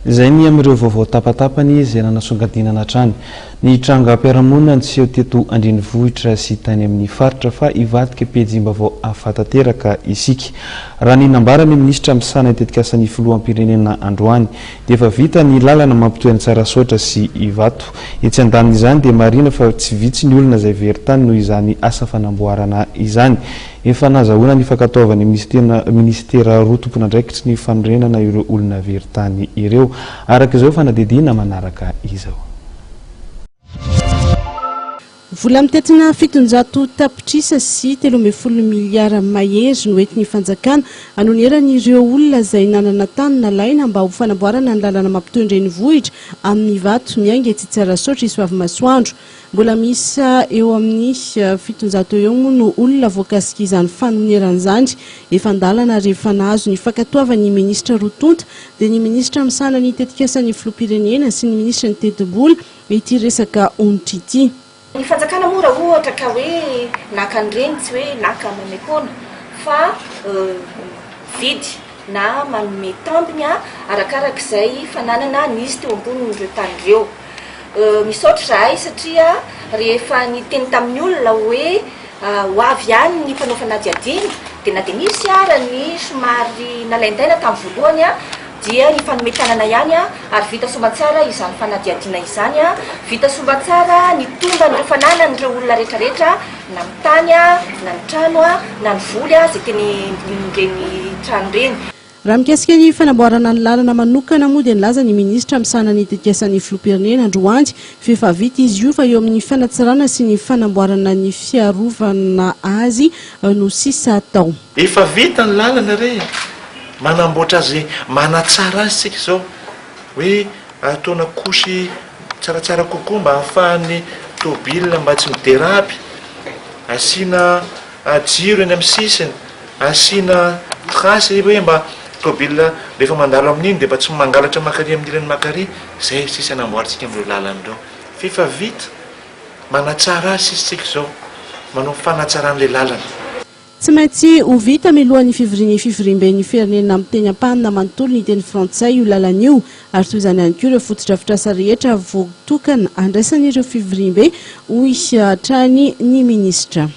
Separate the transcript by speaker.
Speaker 1: Izay ny amin'ireo vaovao tapatapany izay nanasongadinana hatrany. Ny trangam-piarahamonina niseho teto Andrenivohitra sy tany amin'ny faritra fa ivadika pejim-baovao ahafantateraka isika. Raha ny nambarany minisitra misana itetikasa ny filoham-pirenena androany dia efa vita ny lalana mampitohy Antsaраsotra sy Ivato. Etsy andanin'izany dia marina fa tsy vitsy ny olona izay very tany noho izany asa fanamboarana izany. Efa nazahoana ny fankataovan'ny ministera roa tompon'andraikitry ny fanorenana ireo olona very tany ireo. Araka izao fanadidina manaraka izao.
Speaker 2: Vola mitetina 700 tapitrisa sy 13 miliara mahery no entiny fanjakana anoneran'ireo olona izay nanana tany nalaina mba ho fanamboarana ny lalana mampitohy Andrenivohitra amin'ny Ivato miainga etsy Tsarasoatra Isoavimasoandro. Mbola misa eo amin'ny 700 eo no olona voakasika izany fanoneran'izany. Efa andalana rehefa nahazo ny fankatoavan'ny ministra Rotonta dia ny ministra misana ny tetikasan'ny filoham-pirenena sy ny ministra ny teti-bola ity resaka onitra ity.
Speaker 3: Ny fanjakana mora ohatra ka hoe nakan'ireny tsy hoe naka mamekona fa vidy na manome tambiny arakarak'izay fananana nisy teo ambonin'ireo tany ireo. Misaotra zahay satria rehefa ny teny tamin'ny olona hoe ho avy ihany ny mpanao fanadihadiana dia na dia nisy ara ny somary nalaindaina tamin'ny voalohany dia ny fanometanana ihany ary vita somatsara izany fanadihadiana izany vita somatsara ny tomban'ireo fananan'ireo olona rehetrarehetra na ny tany na ny trano na ny voly izay teny reny trano reny.
Speaker 2: Raha mikasika ny fanamboarana ny lalana manokana moa dia nilaza ny ministra misana ny tetikasan'ny filoham-pirenena androany fefa vita izy io fa eo amin'ny fanatsarana sy ny fanamboarana ny fiarovana azy no sisa atao.
Speaker 4: Efa vita ny lalana re manamboatra azy manatsara azy tsika izao hoe ataona kosy tsaratsara kokoa mba hahafahan'ny tôbila mba tsy miderapy, asiana jiro eny amin'ny sisiny, asiana trasy hoe mba tôbila rehefa mandalo amin'iny dia mba tsy mangalatra makary amin'ny ilany makary. Zay sisa namboarintsika amin'ireo lalana ireo. Fefa vita manatsara azy tsika izao manao fanatsaran'ilay lalana.
Speaker 2: Tsy maintsy ho vita milohan'ny fivoriam-ben'ny firenena amin'ny teny am-panina manontolo ny teny frantsay io lalana io ary toy izany ihany koa ireo fotodrafitrasa rehetra voatokana andraisan'ireo fivoriam-be hoy hatrany ny ministra.